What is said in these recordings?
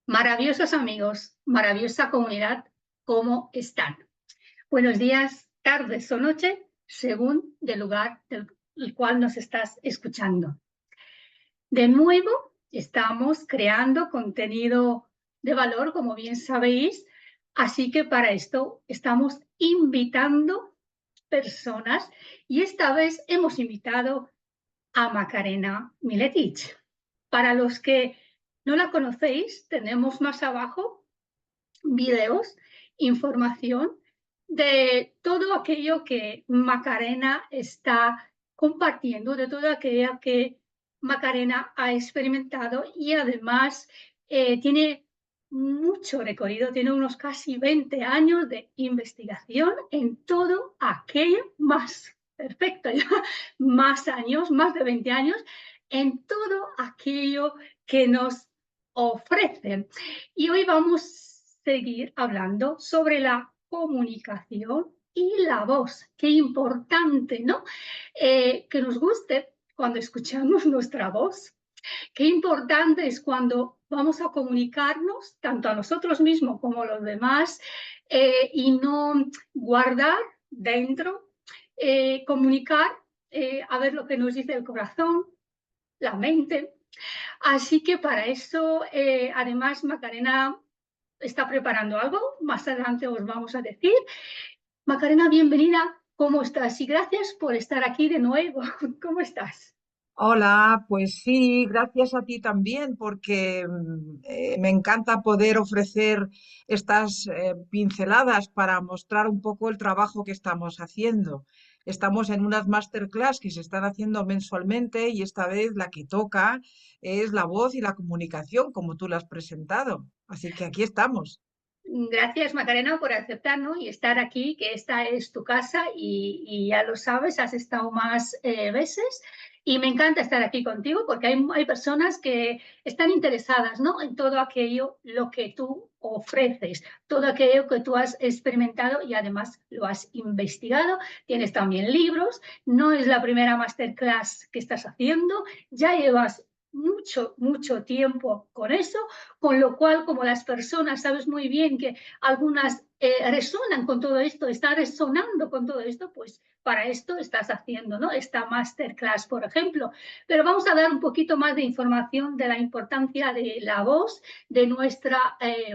Maravillosos amigos, maravillosa comunidad, ¿cómo están? Buenos días, tardes o noche, según del lugar del cual nos estás escuchando. De nuevo, estamos creando contenido de valor, como bien sabéis, así que para esto estamos invitando personas y esta vez hemos invitado a Macarena Miletich. Para los que no la conocéis, tenemos más abajo videos, información de todo aquello que Macarena está compartiendo, de todo aquello que Macarena ha experimentado y además tiene mucho recorrido, tiene unos casi 20 años de investigación en todo aquello más, perfecto, ya más años, más de 20 años, en todo aquello que nos ofrecen. Y hoy vamos a seguir hablando sobre la comunicación y la voz. Qué importante, ¿no? Que nos guste cuando escuchamos nuestra voz. Qué importante es cuando vamos a comunicarnos, tanto a nosotros mismos como a los demás, y no guardar dentro, comunicar, a ver lo que nos dice el corazón, la mente. Así que para eso, además, Macarena está preparando algo, más adelante os vamos a decir. Macarena, bienvenida, ¿cómo estás? Y gracias por estar aquí de nuevo. ¿Cómo estás? Hola, pues sí, gracias a ti también, porque me encanta poder ofrecer estas pinceladas para mostrar un poco el trabajo que estamos haciendo. Estamos en unas masterclass que se están haciendo mensualmente y esta vez la que toca es la voz y la comunicación, como tú la has presentado. Así que aquí estamos. Gracias, Macarena, por aceptar, ¿no? Y estar aquí, que esta es tu casa y ya lo sabes, has estado más veces. Y me encanta estar aquí contigo porque hay personas que están interesadas, ¿no? En todo aquello lo que tú ofreces, todo aquello que tú has experimentado y además lo has investigado. Tienes también libros, no es la primera masterclass que estás haciendo, ya llevas mucho tiempo con eso, con lo cual, como las personas, sabes muy bien que algunas resonan con todo esto, están resonando con todo esto, pues para esto estás haciendo, ¿no? Esta masterclass, por ejemplo. Pero vamos a dar un poquito más de información de la importancia de la voz, de nuestra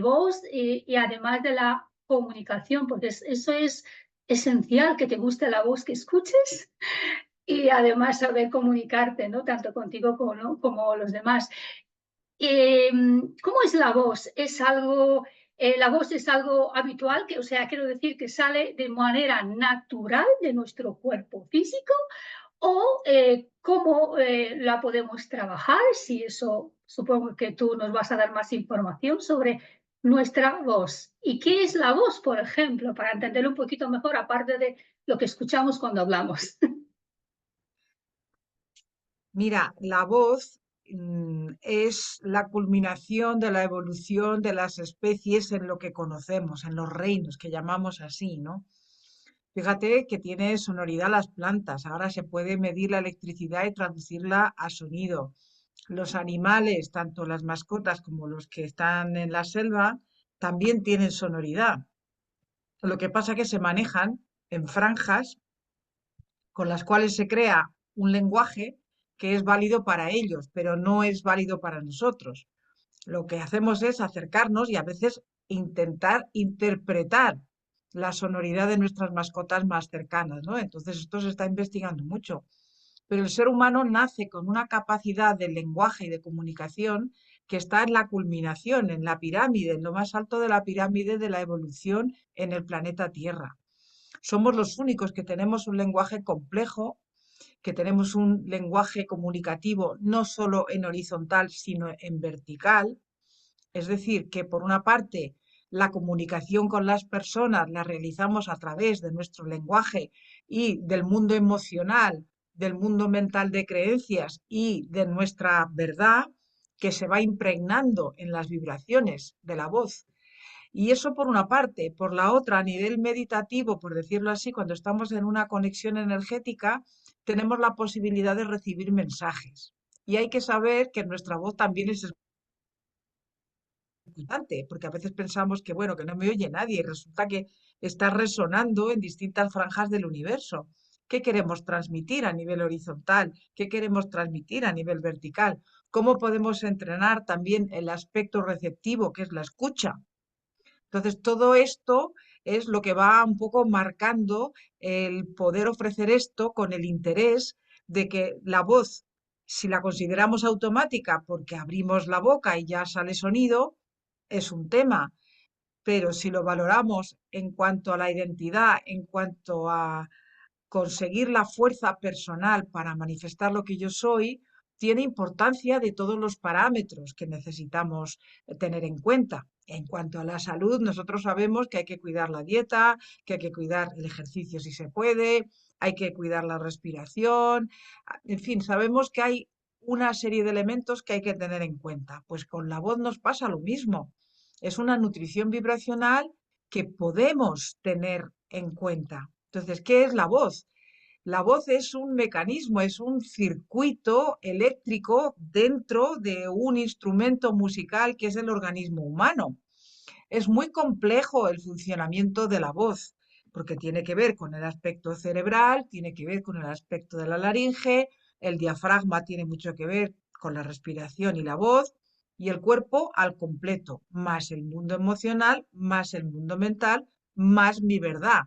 voz y además de la comunicación, porque eso es esencial, que te guste la voz que escuches y además saber comunicarte, ¿no? Tanto contigo como, ¿no? como los demás. ¿Cómo es la voz? La voz es algo habitual, que, o sea, quiero decir que sale de manera natural de nuestro cuerpo físico o cómo la podemos trabajar, si eso supongo que tú nos vas a dar más información sobre nuestra voz. ¿Y qué es la voz, por ejemplo, para entenderlo un poquito mejor, aparte de lo que escuchamos cuando hablamos? Mira, la voz es la culminación de la evolución de las especies en lo que conocemos, en los reinos que llamamos así, ¿no? Fíjate que tiene sonoridad las plantas. Ahora se puede medir la electricidad y traducirla a sonido. Los animales, tanto las mascotas como los que están en la selva, también tienen sonoridad. Lo que pasa es que se manejan en franjas con las cuales se crea un lenguaje que es válido para ellos, pero no es válido para nosotros. Lo que hacemos es acercarnos y a veces intentar interpretar la sonoridad de nuestras mascotas más cercanas, ¿no? Entonces esto se está investigando mucho. Pero el ser humano nace con una capacidad de lenguaje y de comunicación que está en la culminación, en la pirámide, en lo más alto de la pirámide de la evolución en el planeta Tierra. Somos los únicos que tenemos un lenguaje complejo, que tenemos un lenguaje comunicativo no solo en horizontal, sino en vertical. Es decir, que por una parte la comunicación con las personas la realizamos a través de nuestro lenguaje y del mundo emocional, del mundo mental de creencias y de nuestra verdad que se va impregnando en las vibraciones de la voz. Y eso por una parte. Por la otra, a nivel meditativo, por decirlo así, cuando estamos en una conexión energética, tenemos la posibilidad de recibir mensajes. Y hay que saber que nuestra voz también es escuchante, porque a veces pensamos que, bueno, que no me oye nadie y resulta que está resonando en distintas franjas del universo. ¿Qué queremos transmitir a nivel horizontal? ¿Qué queremos transmitir a nivel vertical? ¿Cómo podemos entrenar también el aspecto receptivo, que es la escucha? Entonces, todo esto es lo que va un poco marcando el poder ofrecer esto con el interés de que la voz, si la consideramos automática porque abrimos la boca y ya sale sonido, es un tema, pero si lo valoramos en cuanto a la identidad, en cuanto a conseguir la fuerza personal para manifestar lo que yo soy, tiene importancia de todos los parámetros que necesitamos tener en cuenta. En cuanto a la salud, nosotros sabemos que hay que cuidar la dieta, que hay que cuidar el ejercicio si se puede, hay que cuidar la respiración, en fin, sabemos que hay una serie de elementos que hay que tener en cuenta. Pues con la voz nos pasa lo mismo. Es una nutrición vibracional que podemos tener en cuenta. Entonces, ¿qué es la voz? La voz es un mecanismo, es un circuito eléctrico dentro de un instrumento musical que es el organismo humano. Es muy complejo el funcionamiento de la voz, porque tiene que ver con el aspecto cerebral, tiene que ver con el aspecto de la laringe, el diafragma tiene mucho que ver con la respiración y la voz, y el cuerpo al completo, más el mundo emocional, más el mundo mental, más mi verdad.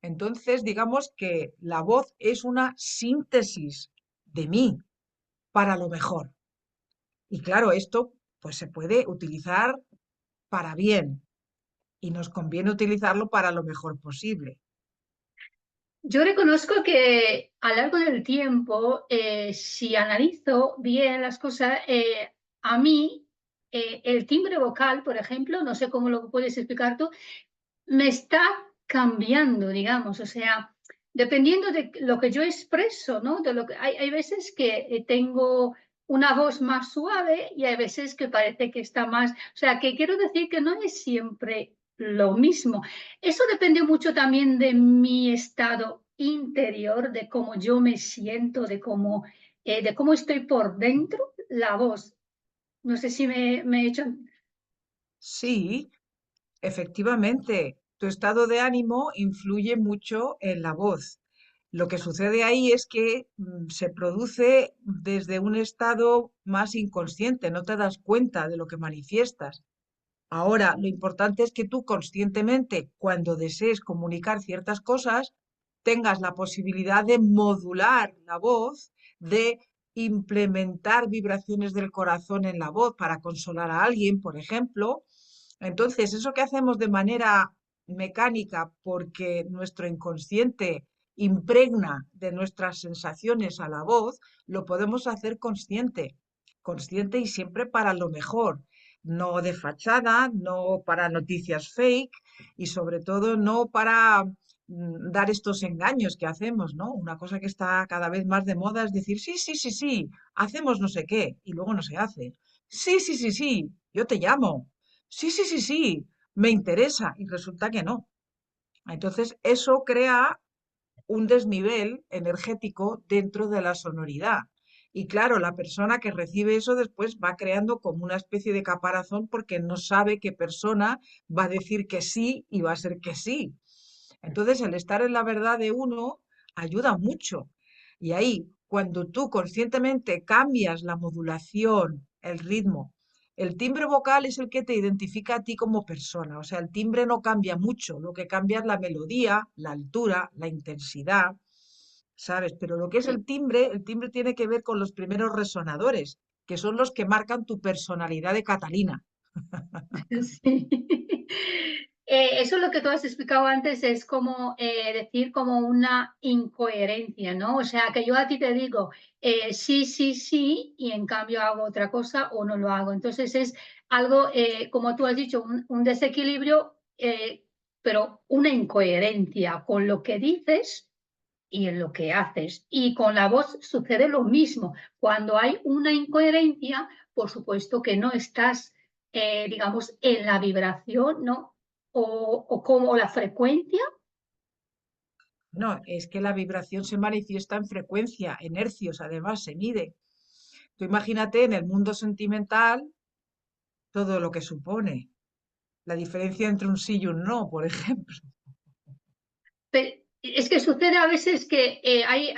Entonces, digamos que la voz es una síntesis de mí para lo mejor. Y claro, esto pues se puede utilizar para bien y nos conviene utilizarlo para lo mejor posible. Yo reconozco que a lo largo del tiempo, si analizo bien las cosas, a mí el timbre vocal, por ejemplo, no sé cómo lo puedes explicar tú, me está cambiando, digamos, o sea, dependiendo de lo que yo expreso, ¿no? De lo que, hay veces que tengo una voz más suave y hay veces que parece que está más, o sea, que quiero decir que no es siempre lo mismo. Eso depende mucho también de mi estado interior, de cómo yo me siento, de cómo estoy por dentro, la voz. No sé si me he hecho... Sí, efectivamente, tu estado de ánimo influye mucho en la voz. Lo que sucede ahí es que se produce desde un estado más inconsciente, no te das cuenta de lo que manifiestas. Ahora, lo importante es que tú conscientemente, cuando desees comunicar ciertas cosas, tengas la posibilidad de modular la voz, de implementar vibraciones del corazón en la voz para consolar a alguien, por ejemplo. Entonces, eso que hacemos de manera mecánica porque nuestro inconsciente impregna de nuestras sensaciones a la voz, lo podemos hacer consciente, consciente y siempre para lo mejor, no de fachada, no para noticias fake y sobre todo no para dar estos engaños que hacemos, ¿no? Una cosa que está cada vez más de moda es decir, sí, sí, sí, sí, hacemos no sé qué y luego no se hace. Sí, sí, sí, sí, yo te llamo. Sí, sí, sí, sí, me interesa y resulta que no. Entonces, eso crea un desnivel energético dentro de la sonoridad. Y claro, la persona que recibe eso después va creando como una especie de caparazón porque no sabe qué persona va a decir que sí y va a ser que sí. Entonces, el estar en la verdad de uno ayuda mucho. Y ahí, cuando tú conscientemente cambias la modulación, el ritmo, el timbre vocal es el que te identifica a ti como persona. O sea, el timbre no cambia mucho, lo que cambia es la melodía, la altura, la intensidad, ¿sabes? Pero lo que es el timbre tiene que ver con los primeros resonadores, que son los que marcan tu personalidad de Catalina. Sí. Eso es lo que tú has explicado antes, es como decir como una incoherencia, ¿no? O sea, que yo a ti te digo sí, sí, sí, y en cambio hago otra cosa o no lo hago. Entonces es algo, como tú has dicho, un desequilibrio, pero una incoherencia con lo que dices y en lo que haces. Y con la voz sucede lo mismo. Cuando hay una incoherencia, por supuesto que no estás, digamos, en la vibración, ¿no? O como la frecuencia. No, es que la vibración se manifiesta en frecuencia, en hercios, además se mide. Tú imagínate en el mundo sentimental, todo lo que supone. La diferencia entre un sí y un no, por ejemplo. Es que sucede a veces que hay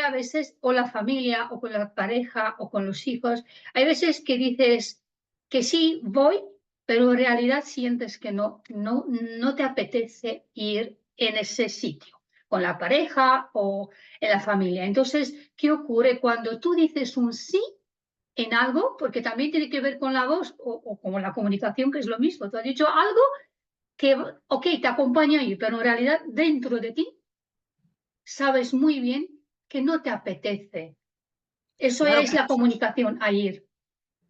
a veces, o la familia, o con la pareja, o con los hijos, hay veces que dices que sí, voy, pero en realidad sientes que no te apetece ir en ese sitio, con la pareja o en la familia. Entonces, ¿qué ocurre cuando tú dices un sí en algo? Porque también tiene que ver con la voz o con la comunicación, que es lo mismo. Tú has dicho algo que, ok, te acompaña ahí, pero en realidad dentro de ti sabes muy bien que no te apetece. Eso Claro, es la comunicación, a ir.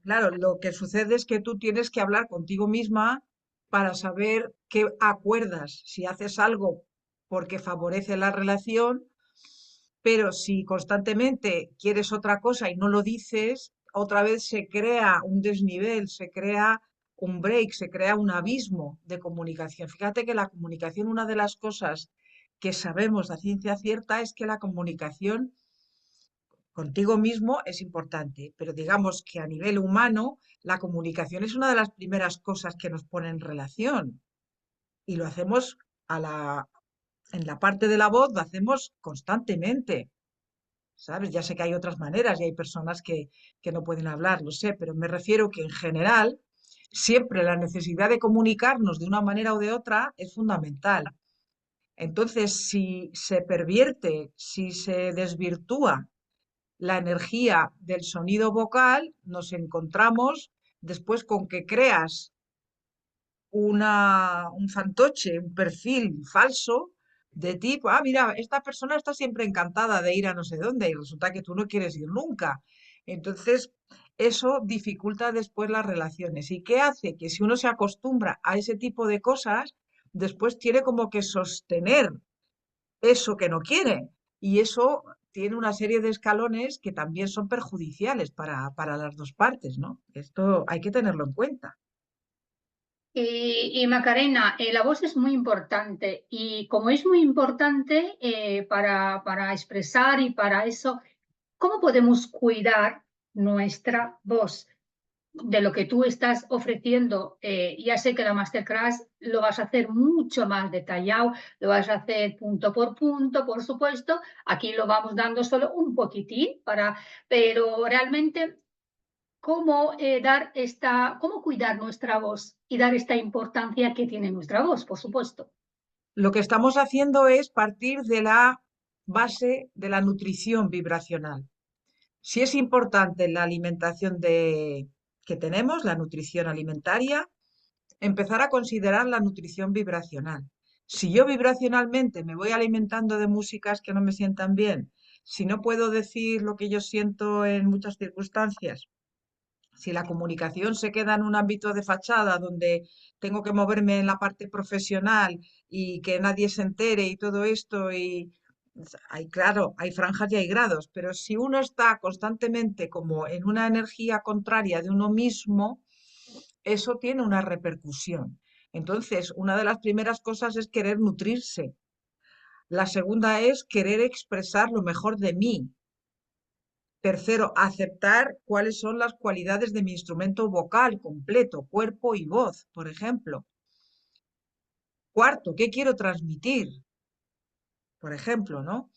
claro, lo que sucede es que tú tienes que hablar contigo misma para saber qué acuerdas, si haces algo porque favorece la relación, pero si constantemente quieres otra cosa y no lo dices, otra vez se crea un desnivel, se crea un break, se crea un abismo de comunicación. Fíjate que la comunicación, una de las cosas que sabemos a ciencia cierta es que la comunicación contigo mismo es importante, pero digamos que a nivel humano la comunicación es una de las primeras cosas que nos pone en relación y lo hacemos a en la parte de la voz, lo hacemos constantemente, ¿sabes? Ya sé que hay otras maneras y hay personas que no pueden hablar, lo sé, pero me refiero que en general siempre la necesidad de comunicarnos de una manera o de otra es fundamental. Entonces, si se pervierte, si se desvirtúa la energía del sonido vocal, nos encontramos después con que creas un fantoche, un perfil falso de tipo, ah, mira, esta persona está siempre encantada de ir a no sé dónde y resulta que tú no quieres ir nunca. Entonces, eso dificulta después las relaciones. ¿Y qué hace? Que si uno se acostumbra a ese tipo de cosas, después tiene como que sostener eso que no quiere. Y eso tiene una serie de escalones que también son perjudiciales para las dos partes, ¿no? Esto hay que tenerlo en cuenta. Y Macarena, la voz es muy importante y como es muy importante para expresar y para eso, ¿cómo podemos cuidar nuestra voz? De lo que tú estás ofreciendo, ya sé que la masterclass lo vas a hacer mucho más detallado, lo vas a hacer punto por punto, por supuesto. Aquí lo vamos dando solo un poquitín pero realmente cómo cuidar nuestra voz y dar esta importancia que tiene nuestra voz, por supuesto. Lo que estamos haciendo es partir de la base de la nutrición vibracional. Si es importante la alimentación que tenemos, la nutrición alimentaria, empezar a considerar la nutrición vibracional. Si yo vibracionalmente me voy alimentando de músicas que no me sientan bien, si no puedo decir lo que yo siento en muchas circunstancias, si la comunicación se queda en un ámbito de fachada donde tengo que moverme en la parte profesional y que nadie se entere y todo esto, y hay, claro, hay franjas y hay grados, pero si uno está constantemente como en una energía contraria de uno mismo, eso tiene una repercusión. Entonces, una de las primeras cosas es querer nutrirse. La segunda es querer expresar lo mejor de mí. Tercero, aceptar cuáles son las cualidades de mi instrumento vocal completo, cuerpo y voz, por ejemplo. Cuarto, ¿qué quiero transmitir? Por ejemplo, ¿no?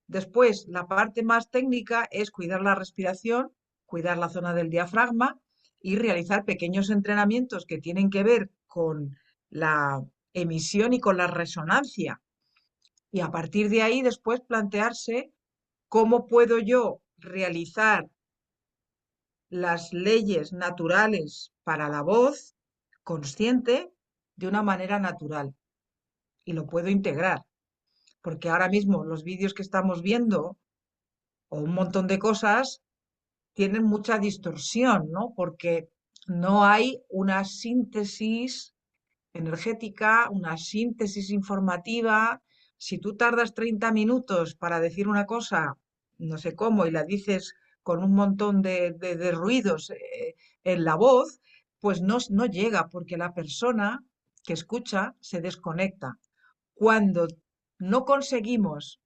Después, la parte más técnica es cuidar la respiración, cuidar la zona del diafragma y realizar pequeños entrenamientos que tienen que ver con la emisión y con la resonancia. Y a partir de ahí, después plantearse cómo puedo yo realizar las leyes naturales para la voz consciente de una manera natural y lo puedo integrar, porque ahora mismo los vídeos que estamos viendo o un montón de cosas tienen mucha distorsión, ¿no? Porque no hay una síntesis energética, una síntesis informativa. Si tú tardas 30 minutos para decir una cosa, no sé cómo, y la dices con un montón de ruidos en la voz, pues no llega porque la persona que escucha se desconecta. Cuando no conseguimos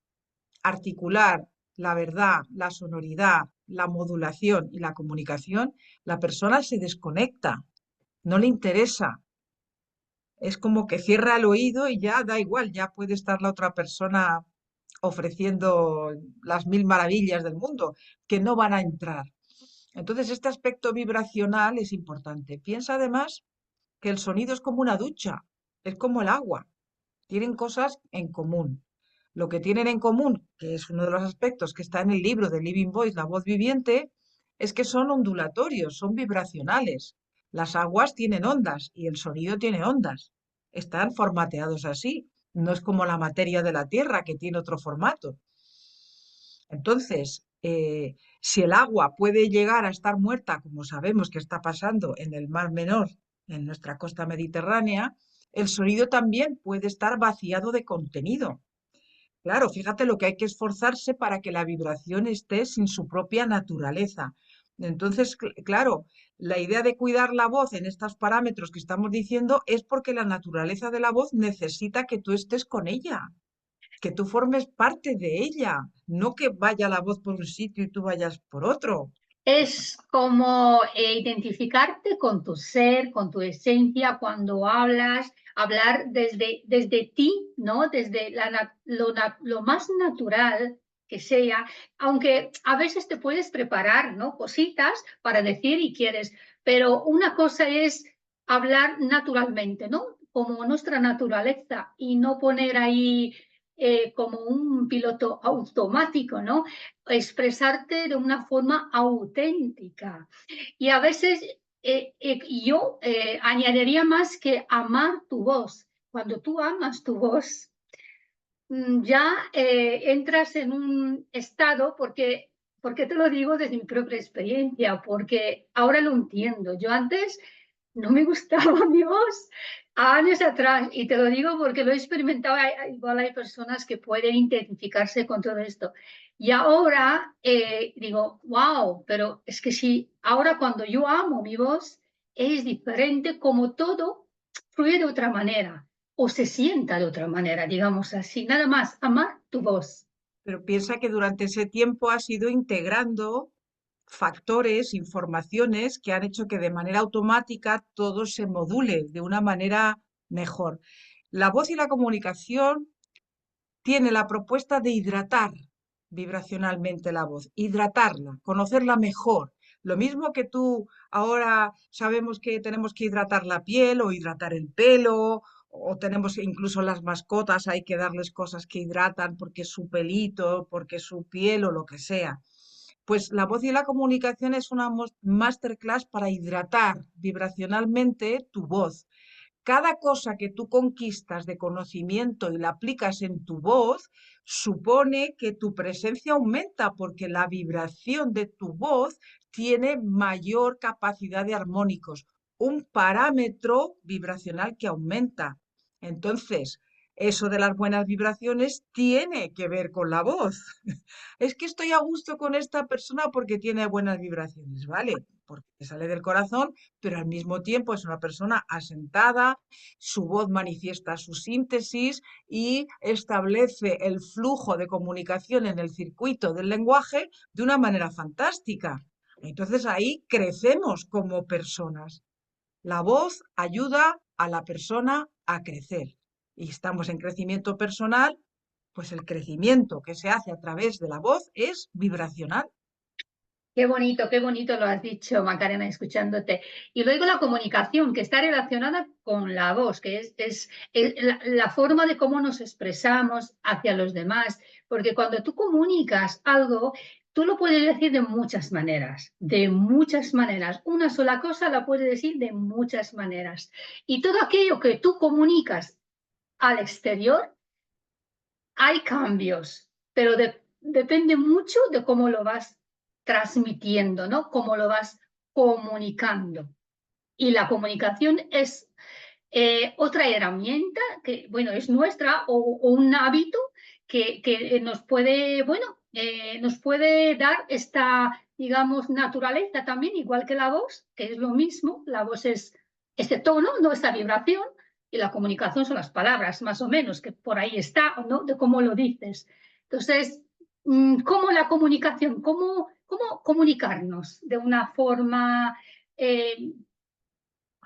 articular la verdad, la sonoridad, la modulación y la comunicación, la persona se desconecta. no le interesa. Es como que cierra el oído y ya da igual, ya puede estar la otra persona ofreciendo las mil maravillas del mundo, que no van a entrar. Entonces, este aspecto vibracional es importante. Piensa además que el sonido es como una ducha, es como el agua, tienen cosas en común. Lo que tienen en común, que es uno de los aspectos que está en el libro de Living Voice, la voz viviente, es que son ondulatorios, son vibracionales. Las aguas tienen ondas y el sonido tiene ondas. Están formateados así. No es como la materia de la Tierra, que tiene otro formato. Entonces, si el agua puede llegar a estar muerta, como sabemos que está pasando en el Mar Menor, en nuestra costa mediterránea, el sonido también puede estar vaciado de contenido. Claro, fíjate lo que hay que esforzarse para que la vibración esté sin su propia naturaleza. Entonces, claro, la idea de cuidar la voz en estos parámetros que estamos diciendo es porque la naturaleza de la voz necesita que tú estés con ella, que tú formes parte de ella, no que vaya la voz por un sitio y tú vayas por otro. Es como identificarte con tu ser, con tu esencia, cuando hablas, hablar desde ti, ¿no? Desde lo más natural que sea, aunque a veces te puedes preparar, ¿no? Cositas para decir y quieres, pero una cosa es hablar naturalmente, ¿no? Como nuestra naturaleza y no poner ahí como un piloto automático, ¿no? Expresarte de una forma auténtica. Y a veces yo añadiría más que amar tu voz. Cuando tú amas tu voz, ya entras en un estado, porque te lo digo desde mi propia experiencia, porque ahora lo entiendo. Yo antes no me gustaba mi voz años atrás, y te lo digo porque lo he experimentado. Igual hay personas que pueden identificarse con todo esto. Y ahora digo, wow, pero es que si ahora cuando yo amo mi voz, es diferente, como todo fluye de otra manera o se sienta de otra manera, digamos así. Nada más, amar tu voz. Pero piensa que durante ese tiempo has ido integrando factores, informaciones que han hecho que de manera automática todo se module de una manera mejor. La voz y la comunicación tiene la propuesta de hidratar vibracionalmente la voz, hidratarla, conocerla mejor. Lo mismo que tú ahora sabemos que tenemos que hidratar la piel o hidratar el pelo, o tenemos incluso las mascotas, hay que darles cosas que hidratan porque es su pelito, porque es su piel o lo que sea. Pues la voz y la comunicación es una masterclass para hidratar vibracionalmente tu voz. Cada cosa que tú conquistas de conocimiento y la aplicas en tu voz, supone que tu presencia aumenta porque la vibración de tu voz tiene mayor capacidad de armónicos, un parámetro vibracional que aumenta. Entonces, eso de las buenas vibraciones tiene que ver con la voz. Es que estoy a gusto con esta persona porque tiene buenas vibraciones, ¿vale? Porque sale del corazón, pero al mismo tiempo es una persona asentada, su voz manifiesta su síntesis y establece el flujo de comunicación en el circuito del lenguaje de una manera fantástica. Entonces ahí crecemos como personas. La voz ayuda a la persona a crecer y estamos en crecimiento personal, pues el crecimiento que se hace a través de la voz es vibracional. Qué bonito lo has dicho, Macarena, escuchándote. Y luego la comunicación, que está relacionada con la voz, que es la forma de cómo nos expresamos hacia los demás. Porque cuando tú comunicas algo, tú lo puedes decir de muchas maneras, de muchas maneras. Una sola cosa la puedes decir de muchas maneras. Y todo aquello que tú comunicas al exterior, hay cambios, pero depende mucho de cómo lo vas transmitiendo, ¿no? Cómo lo vas comunicando. Y la comunicación es otra herramienta que, bueno, es nuestra o un hábito que nos puede, bueno, nos puede dar esta, digamos, naturaleza también, igual que la voz, que es lo mismo. La voz es este tono, no esta vibración, y la comunicación son las palabras, más o menos, que por ahí está, ¿no? De cómo lo dices. Entonces, ¿cómo la comunicación? ¿Cómo comunicarnos de una forma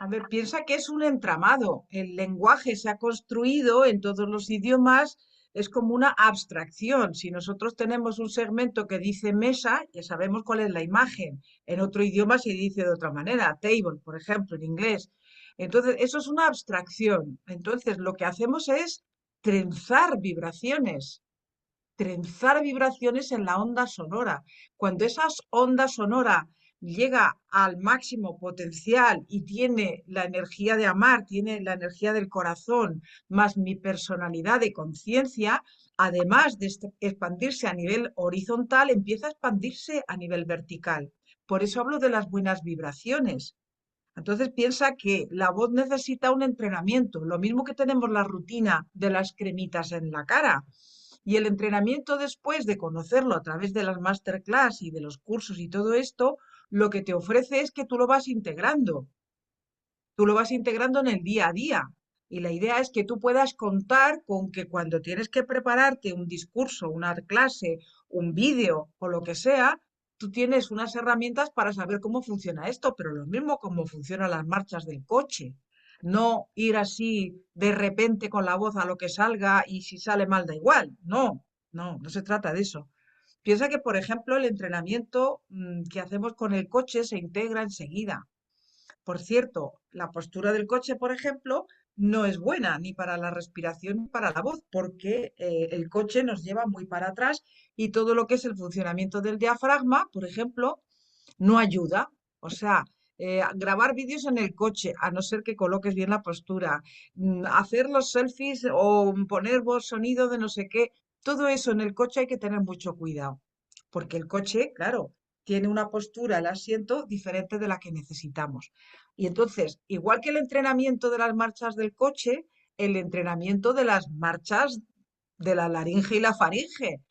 A ver, piensa que es un entramado. El lenguaje se ha construido en todos los idiomas, es como una abstracción. Si nosotros tenemos un segmento que dice mesa, ya sabemos cuál es la imagen. En otro idioma se dice de otra manera, table, por ejemplo, en inglés. Entonces, eso es una abstracción. Entonces, lo que hacemos es trenzar vibraciones en la onda sonora. Cuando esas ondas sonora llega al máximo potencial y tiene la energía de amar, tiene la energía del corazón, más mi personalidad de conciencia, además de expandirse a nivel horizontal, empieza a expandirse a nivel vertical. Por eso hablo de las buenas vibraciones. Entonces piensa que la voz necesita un entrenamiento, lo mismo que tenemos la rutina de las cremitas en la cara. Y el entrenamiento después de conocerlo a través de las masterclass y de los cursos y todo esto, lo que te ofrece es que tú lo vas integrando en el día a día. Y la idea es que tú puedas contar con que cuando tienes que prepararte un discurso, una clase, un vídeo o lo que sea, tú tienes unas herramientas para saber cómo funciona esto, pero lo mismo como funcionan las marchas del coche. No ir así de repente con la voz a lo que salga y si sale mal da igual. No, no se trata de eso. Piensa que, por ejemplo, el entrenamiento que hacemos con el coche se integra enseguida. Por cierto, la postura del coche, por ejemplo, no es buena ni para la respiración ni para la voz, porque el coche nos lleva muy para atrás y todo lo que es el funcionamiento del diafragma, por ejemplo, no ayuda. O sea, grabar vídeos en el coche, a no ser que coloques bien la postura, hacer los selfies o poner voz, sonido de no sé qué, todo eso en el coche hay que tener mucho cuidado, porque el coche, claro, tiene una postura, el asiento, diferente de la que necesitamos. Y entonces, igual que el entrenamiento de las marchas del coche, el entrenamiento de las marchas de la laringe y la faringe,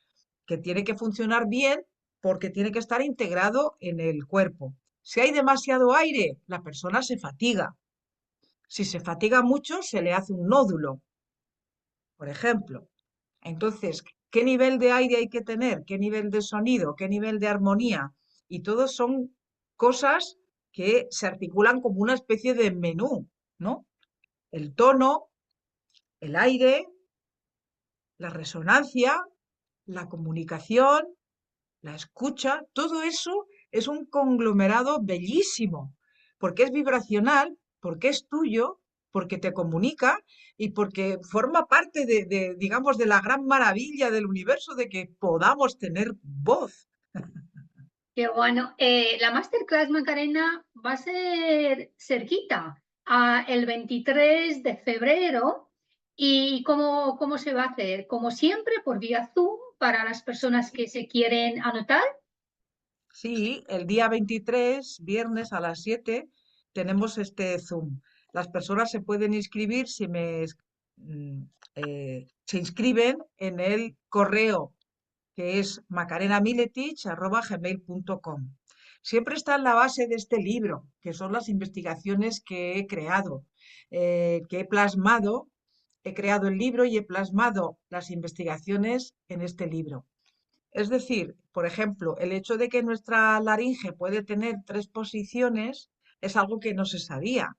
que tiene que funcionar bien porque tiene que estar integrado en el cuerpo. Si hay demasiado aire, la persona se fatiga. Si se fatiga mucho, se le hace un nódulo, por ejemplo. Entonces, ¿qué nivel de aire hay que tener? ¿Qué nivel de sonido? ¿Qué nivel de armonía? Y todos son cosas que se articulan como una especie de menú, ¿no? El tono, el aire, la resonancia, la comunicación, la escucha, todo eso es un conglomerado bellísimo, porque es vibracional, porque es tuyo, porque te comunica y porque forma parte digamos, de la gran maravilla del universo de que podamos tener voz. Qué bueno. La masterclass Macarena va a ser cerquita, el 23 de febrero. ¿Y cómo se va a hacer? Como siempre, por vía Zoom para las personas que se quieren anotar. Sí, el día 23, viernes a las 7, tenemos este Zoom. Las personas se pueden inscribir mm, se inscriben en el correo que es macarenamiletich@gmail.com. Siempre está en la base de este libro, que son las investigaciones que he creado, que he plasmado, he creado el libro y he plasmado las investigaciones en este libro. Es decir, por ejemplo, el hecho de que nuestra laringe puede tener 3 posiciones es algo que no se sabía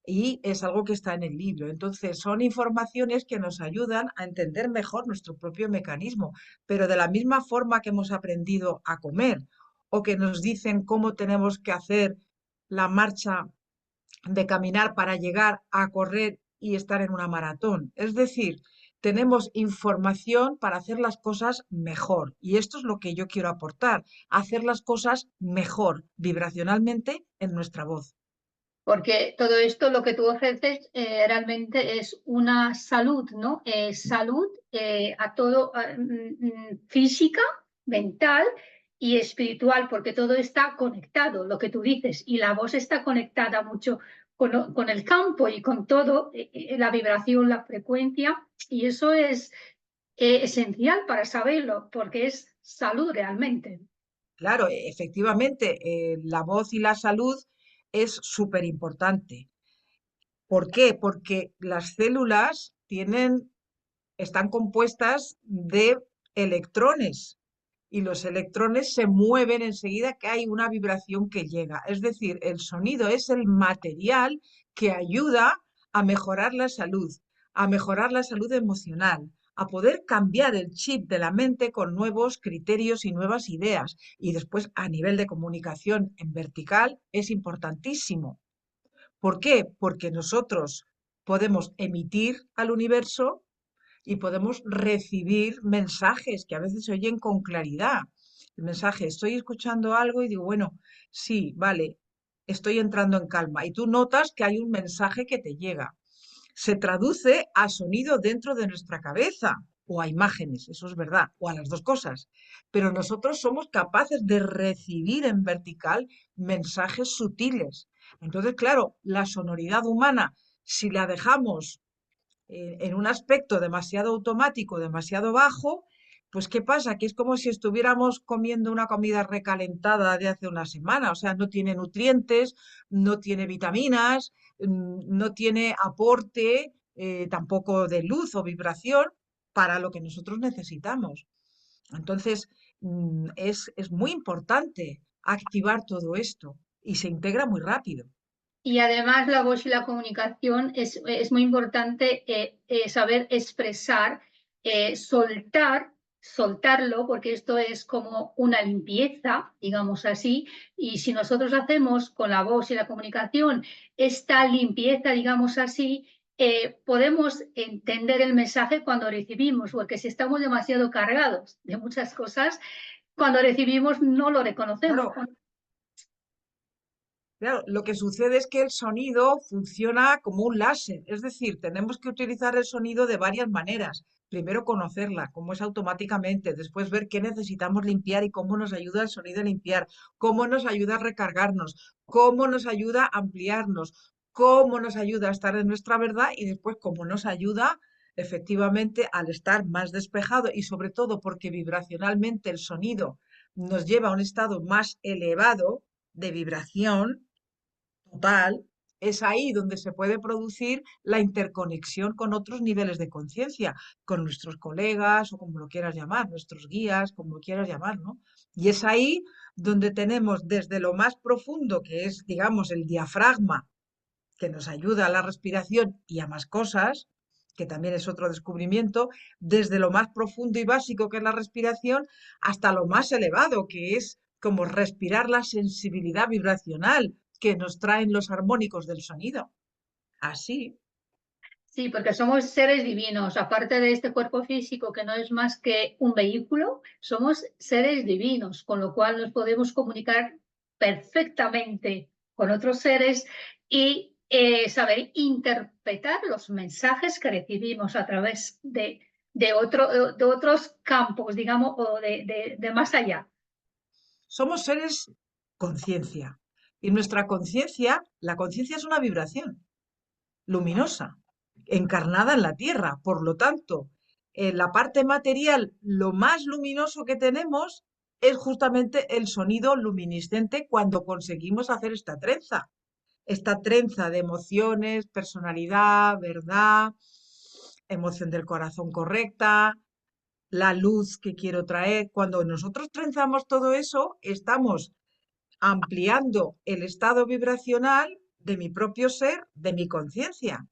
y es algo que está en el libro. Entonces, son informaciones que nos ayudan a entender mejor nuestro propio mecanismo, pero de la misma forma que hemos aprendido a comer o que nos dicen cómo tenemos que hacer la marcha de caminar para llegar a correr y estar en una maratón. Es decir, tenemos información para hacer las cosas mejor. Y esto es lo que yo quiero aportar, hacer las cosas mejor vibracionalmente en nuestra voz. Porque todo esto lo que tú ofreces realmente es una salud, ¿no? Salud a todo, física, mental y espiritual, porque todo está conectado, lo que tú dices, y la voz está conectada mucho con el campo y con todo, la vibración, la frecuencia, y eso es esencial para saberlo, porque es salud realmente. Claro, efectivamente, la voz y la salud es súper importante. ¿Por qué? Porque las células están compuestas de electrones y los electrones se mueven enseguida que hay una vibración que llega. Es decir, el sonido es el material que ayuda a mejorar la salud emocional, a poder cambiar el chip de la mente con nuevos criterios y nuevas ideas. Y después, a nivel de comunicación en vertical, es importantísimo. ¿Por qué? Porque nosotros podemos emitir al universo y podemos recibir mensajes que a veces se oyen con claridad. El mensaje, estoy escuchando algo y digo, bueno, sí, vale, estoy entrando en calma. Y tú notas que hay un mensaje que te llega. Se traduce a sonido dentro de nuestra cabeza o a imágenes, eso es verdad, o a las dos cosas. Pero nosotros somos capaces de recibir en vertical mensajes sutiles. Entonces, claro, la sonoridad humana, si la dejamos en un aspecto demasiado automático, demasiado bajo, pues ¿qué pasa? Que es como si estuviéramos comiendo una comida recalentada de hace una semana, o sea, no tiene nutrientes, no tiene vitaminas, no tiene aporte tampoco de luz o vibración para lo que nosotros necesitamos. Entonces, es muy importante activar todo esto y se integra muy rápido. Y además la voz y la comunicación es muy importante saber expresar, soltarlo, porque esto es como una limpieza, digamos así, y si nosotros hacemos con la voz y la comunicación esta limpieza, digamos así, podemos entender el mensaje cuando recibimos, porque si estamos demasiado cargados de muchas cosas, cuando recibimos no lo reconocemos. Claro, claro, lo que sucede es que el sonido funciona como un láser, es decir, tenemos que utilizar el sonido de varias maneras. Primero conocerla, cómo es automáticamente, después ver qué necesitamos limpiar y cómo nos ayuda el sonido a limpiar, cómo nos ayuda a recargarnos, cómo nos ayuda a ampliarnos, cómo nos ayuda a estar en nuestra verdad y después cómo nos ayuda efectivamente al estar más despejado y sobre todo porque vibracionalmente el sonido nos lleva a un estado más elevado de vibración total, es ahí donde se puede producir la interconexión con otros niveles de conciencia, con nuestros colegas o como lo quieras llamar, nuestros guías, como lo quieras llamar, ¿no? Y es ahí donde tenemos desde lo más profundo, que es, digamos, el diafragma, que nos ayuda a la respiración y a más cosas, que también es otro descubrimiento, desde lo más profundo y básico, que es la respiración, hasta lo más elevado, que es como respirar la sensibilidad vibracional que nos traen los armónicos del sonido. Así, Sí, porque somos seres divinos, aparte de este cuerpo físico que no es más que un vehículo, somos seres divinos, con lo cual nos podemos comunicar perfectamente con otros seres y saber interpretar los mensajes que recibimos a través de otros campos, digamos, o de más allá. somos seres conciencia. Y nuestra conciencia, la conciencia es una vibración luminosa, encarnada en la Tierra. Por lo tanto, en la parte material, lo más luminoso que tenemos es justamente el sonido luminiscente cuando conseguimos hacer esta trenza de emociones, personalidad, verdad, emoción del corazón correcta, la luz que quiero traer. Cuando nosotros trenzamos todo eso, estamos ampliando el estado vibracional de mi propio ser, de mi conciencia.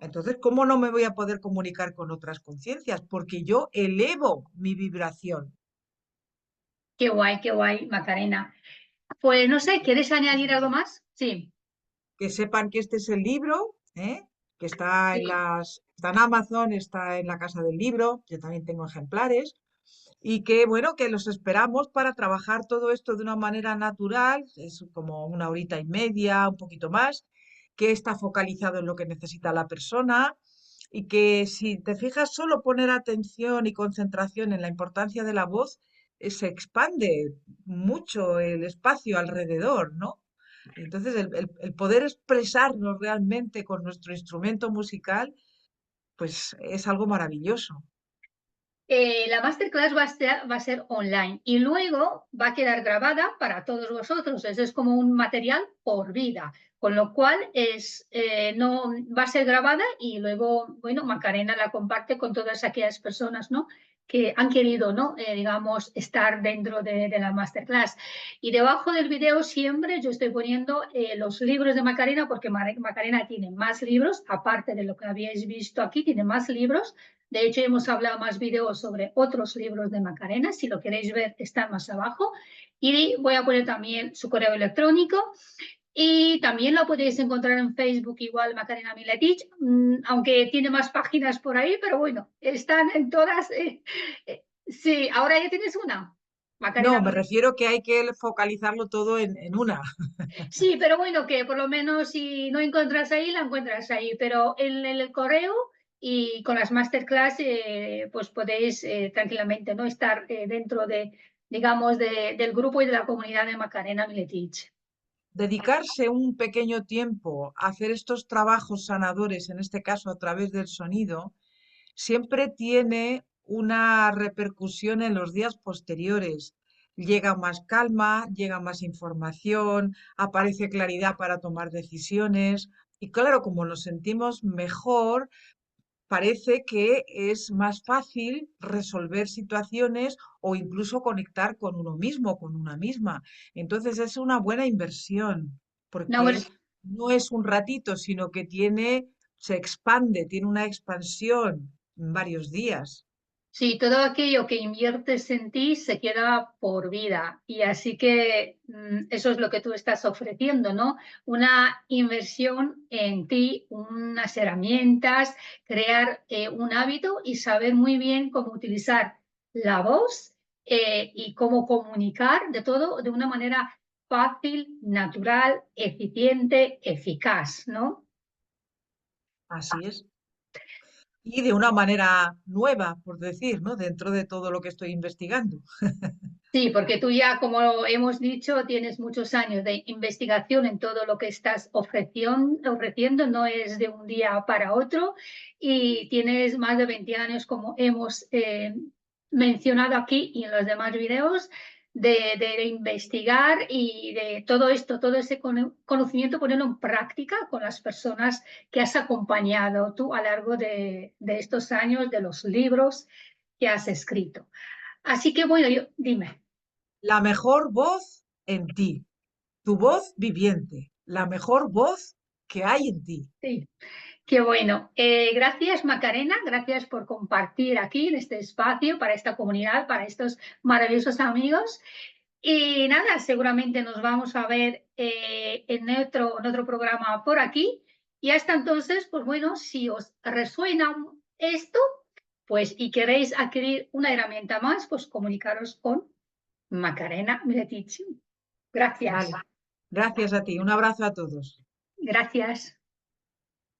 Entonces, ¿cómo no me voy a poder comunicar con otras conciencias? Porque yo elevo mi vibración. Qué guay, Macarena. Pues no sé, ¿quieres Es añadir algo así. más? Sí, Que sepan que este es el libro, ¿eh? Que sí. está en Amazon, está en la Casa del Libro, yo también tengo ejemplares, y que bueno, que los esperamos para trabajar todo esto de una manera natural, es como una horita y media, un poquito más, que está focalizado en lo que necesita la persona y que si te fijas solo poner atención y concentración en la importancia de la voz, se expande mucho el espacio alrededor, ¿no? Entonces, el poder expresarnos realmente con nuestro instrumento musical, pues es algo maravilloso. La masterclass va a ser online y luego va a quedar grabada para todos vosotros. Eso es como un material por vida, con lo cual no va a ser grabada y luego, bueno, Macarena la comparte con todas aquellas personas, ¿no? que han querido, ¿no? Digamos, estar dentro de la masterclass. Y debajo del video siempre yo estoy poniendo los libros de Macarena, porque Macarena tiene más libros, aparte de lo que habíais visto aquí, tiene más libros. De hecho, hemos hablado más videos sobre otros libros de Macarena. Si lo queréis ver, están más abajo. Y voy a poner también su correo electrónico. Y también lo podéis encontrar en Facebook, igual Macarena Miletich, aunque tiene más páginas por ahí, pero bueno, están en todas. Sí, ahora ya tienes una, No, Macarena me Miletich. refiero que hay que focalizarlo todo en una. Sí, pero bueno, que por lo menos si no encuentras ahí, la encuentras ahí, pero en el correo y con las masterclass, pues podéis tranquilamente no estar dentro de, digamos, del grupo y de la comunidad de Macarena Miletich. Dedicarse un pequeño tiempo a hacer estos trabajos sanadores, en este caso a través del sonido, siempre tiene una repercusión en los días posteriores. Llega más calma, llega más información, aparece claridad para tomar decisiones y claro, como nos sentimos mejor, parece que es más fácil resolver situaciones o incluso conectar con uno mismo, con una misma. Entonces es una buena inversión No, porque no es un ratito, sino que se expande, tiene una expansión en varios días. sí, todo aquello que inviertes en ti se queda por vida y así que eso es lo que tú estás ofreciendo, ¿no? Una inversión en ti, unas herramientas, crear un hábito y saber muy bien cómo utilizar la voz y cómo comunicar de todo de una manera fácil, natural, eficiente, eficaz, ¿no? Así es. Y de una manera nueva, por decir, ¿no? Dentro de todo lo que estoy investigando. Sí, porque tú ya, como hemos dicho, tienes muchos años de investigación en todo lo que estás ofreciendo, no es de un día para otro, y tienes más de 20 años, como hemos mencionado aquí y en los demás videos, de investigar y de todo esto, todo ese conocimiento, ponerlo en práctica con las personas que has acompañado tú a lo largo de estos años, de los libros que has escrito. Así que bueno, dime. La mejor voz en ti, tu voz viviente, la mejor voz que hay en ti. Sí, qué bueno. Gracias, Macarena. Gracias por compartir aquí en este espacio para esta comunidad, para estos maravillosos amigos. Y nada, seguramente nos vamos a ver en otro programa por aquí. Y hasta entonces, pues bueno, si os resuena esto, pues y queréis adquirir una herramienta más, pues comunicaros con Macarena Miletich. Gracias. Vale. Gracias a ti. Un abrazo a todos. Gracias.